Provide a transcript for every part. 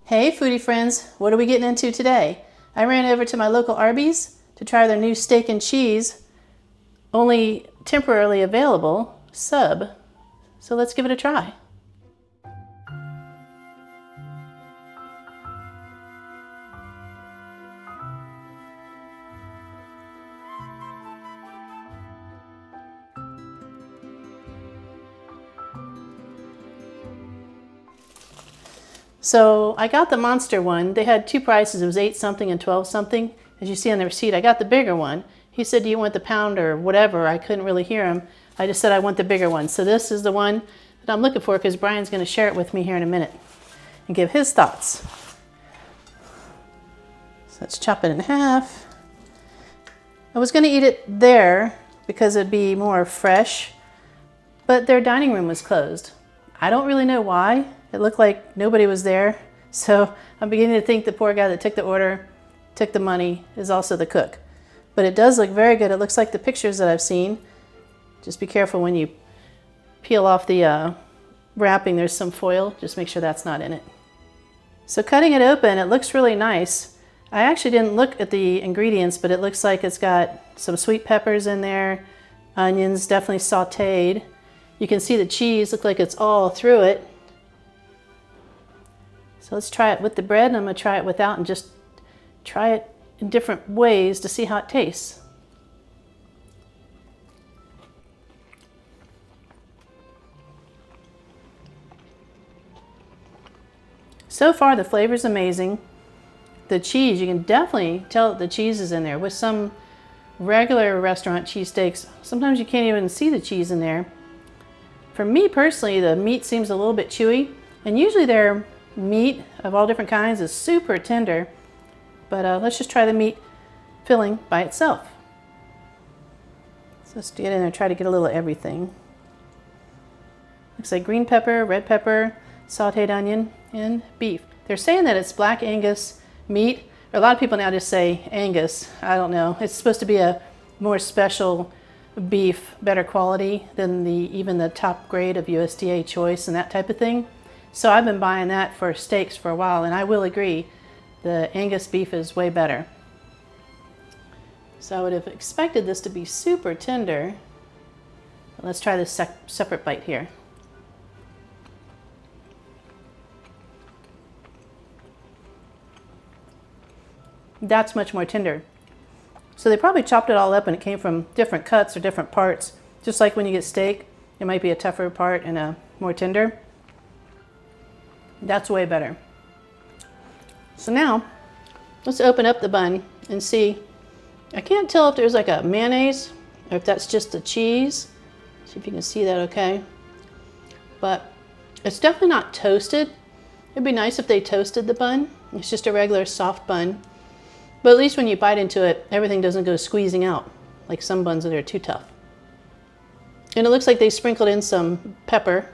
Hey foodie friends, what are we getting into today? I ran over to my local Arby's to try their new steak and cheese, only temporarily available, sub. So let's give it a try. So I got the monster one. They had two prices. It was 8 something and 12 something. As you see on the receipt, I got the bigger one. He said, do you want the pound or whatever? I couldn't really hear him. I just said I want the bigger one. So this is the one that I'm looking for because Brian's going to share it with me here in a minute and give his thoughts. So let's chop it in half. I was going to eat it there because it'd be more fresh, but their dining room was closed. I don't really know why. It looked like nobody was there. So I'm beginning to think the poor guy that took the order, took the money, is also the cook. But it does look very good. It looks like the pictures that I've seen. Just be careful when you peel off the wrapping. There's some foil. Just make sure that's not in it. So cutting it open, it looks really nice. I actually didn't look at the ingredients, but it looks like it's got some sweet peppers in there, onions, definitely sauteed. You can see the cheese look like it's all through it. So let's try it with the bread, and I'm going to try it without and just try it in different ways to see how it tastes. So far the flavor's amazing. The cheese, you can definitely tell that the cheese is in there. With some regular restaurant cheesesteaks, sometimes you can't even see the cheese in there. For me personally, the meat seems a little bit chewy, and usually their meat of all different kinds is super tender, but let's just try the meat filling by itself. So let's get in there and try to get a little of everything. Looks like green pepper, red pepper, sauteed onion, and beef. They're saying that it's black Angus meat. A lot of people now just say Angus. I don't know. It's supposed to be a more special beef, better quality than even the top grade of USDA choice and that type of thing. So I've been buying that for steaks for a while, and I will agree, the Angus beef is way better. So I would have expected this to be super tender. Let's try this separate bite here. That's much more tender. So they probably chopped it all up and it came from different cuts or different parts. Just like when you get steak, it might be a tougher part and a more tender. That's way better. So now, let's open up the bun and see. I can't tell if there's like a mayonnaise or if that's just the cheese. See if you can see that okay. But it's definitely not toasted. It'd be nice if they toasted the bun. It's just a regular soft bun. But at least when you bite into it, everything doesn't go squeezing out like some buns that are too tough. And it looks like they sprinkled in some pepper.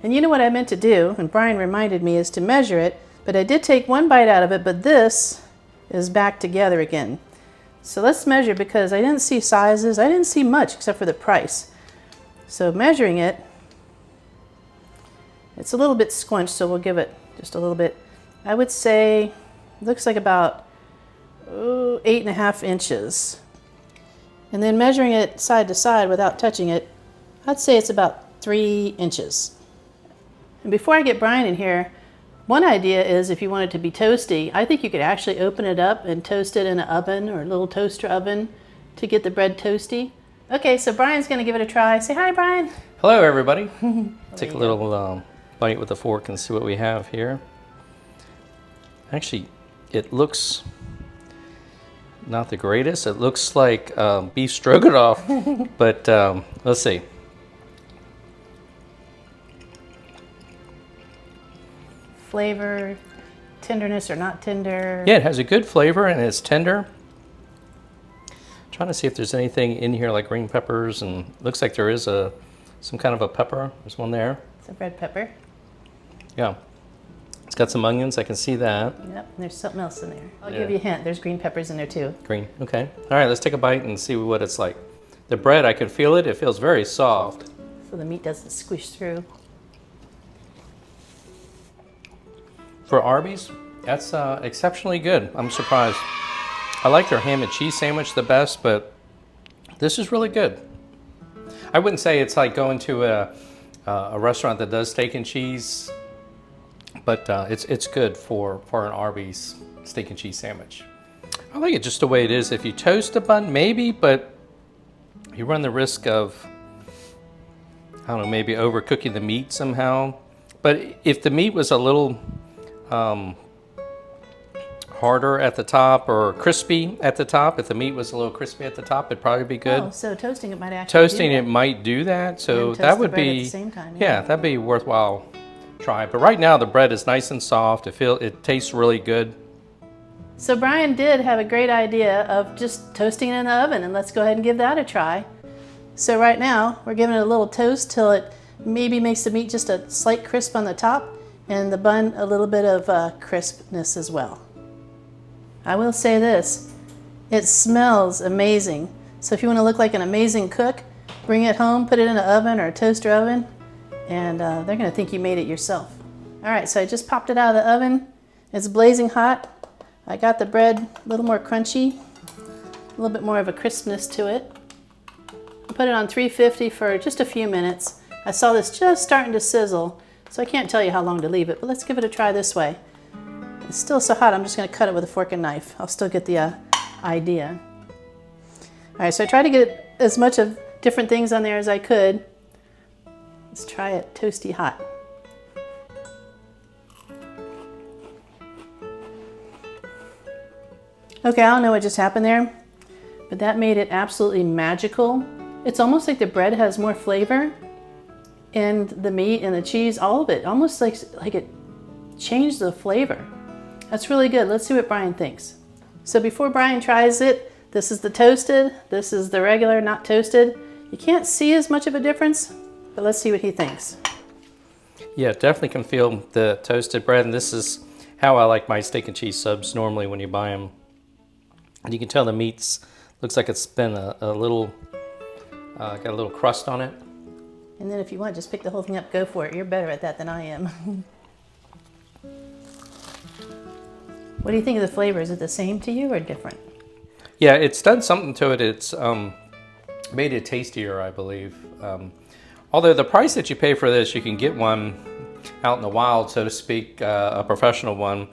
And you know what I meant to do, and Brian reminded me, is to measure it, but I did take one bite out of it, but this is back together again. So let's measure, because I didn't see sizes, I didn't see much except for the price. So measuring it, it's a little bit squunched, so we'll give it just a little bit. I would say, it looks like about 8.5 inches. And then measuring it side to side without touching it, I'd say it's about 3 inches. And before I get Brian in here, one idea is if you want it to be toasty, I think you could actually open it up and toast it in an oven or a little toaster oven to get the bread toasty. Okay, so Brian's going to give it a try. Say hi, Brian. Hello, everybody. Take a little bite with a fork and see what we have here. Actually, it looks not the greatest. It looks like beef stroganoff, but let's see. Flavor, tenderness or not tender? Yeah, it has a good flavor and it's tender. Trying to see if there's anything in here like green peppers, and looks like there is some kind of a pepper. There's one there. It's a red pepper. Yeah. It's got some onions, I can see that. Yep, and there's something else in there. I'll give you a hint, there's green peppers in there too. Green, okay. All right, let's take a bite and see what it's like. The bread, I can feel it. It feels very soft. So the meat doesn't squish through. For Arby's, that's exceptionally good. I'm surprised. I like their ham and cheese sandwich the best, but this is really good. I wouldn't say it's like going to a restaurant that does steak and cheese, but it's good for an Arby's steak and cheese sandwich. I like it just the way it is. If you toast a bun, maybe, but you run the risk of, I don't know, maybe overcooking the meat somehow. But if the meat was a little harder at the top or crispy at the top, if the meat was a little crispy at the top, it'd probably be good. Oh, so toasting it might actually Toasting it might do that, so that would be at the same time, yeah, that'd be worthwhile try. But right now the bread is nice and soft. It tastes really good. So Brian did have a great idea of just toasting it in the oven, and let's go ahead and give that a try. So right now we're giving it a little toast till it maybe makes the meat just a slight crisp on the top and the bun a little bit of crispness as well. I will say this, it smells amazing. So if you want to look like an amazing cook, bring it home, put it in an oven or a toaster oven, and they're going to think you made it yourself. All right, so I just popped it out of the oven. It's blazing hot. I got the bread a little more crunchy, a little bit more of a crispness to it. I put it on 350 for just a few minutes. I saw this just starting to sizzle, so I can't tell you how long to leave it, but let's give it a try this way. It's still so hot, I'm just going to cut it with a fork and knife. I'll still get the idea. All right, so I tried to get as much of different things on there as I could. Let's try it toasty hot. Okay, I don't know what just happened there, but that made it absolutely magical. It's almost like the bread has more flavor, and the meat and the cheese, all of it, almost like it changed the flavor. That's really good. Let's see what Brian thinks. So before Brian tries it, this is the toasted, this is the regular, not toasted. You can't see as much of a difference, but let's see what he thinks. Yeah, definitely can feel the toasted bread, and this is how I like my steak and cheese subs normally when you buy them. And you can tell the meat's, looks like it's been a little, got a little crust on it. And then if you want, just pick the whole thing up, go for it. You're better at that than I am. What do you think of the flavor? Is it the same to you or different? Yeah, it's done something to it. It's made it tastier, I believe. Although the price that you pay for this, you can get one out in the wild, so to speak, a professional one.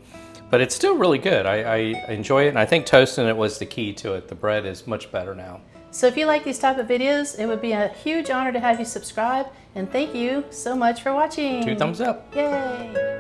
But it's still really good. I enjoy it, and I think toasting it was the key to it. The bread is much better now. So if you like these type of videos, it would be a huge honor to have you subscribe, and thank you so much for watching. 2 thumbs up. Yay!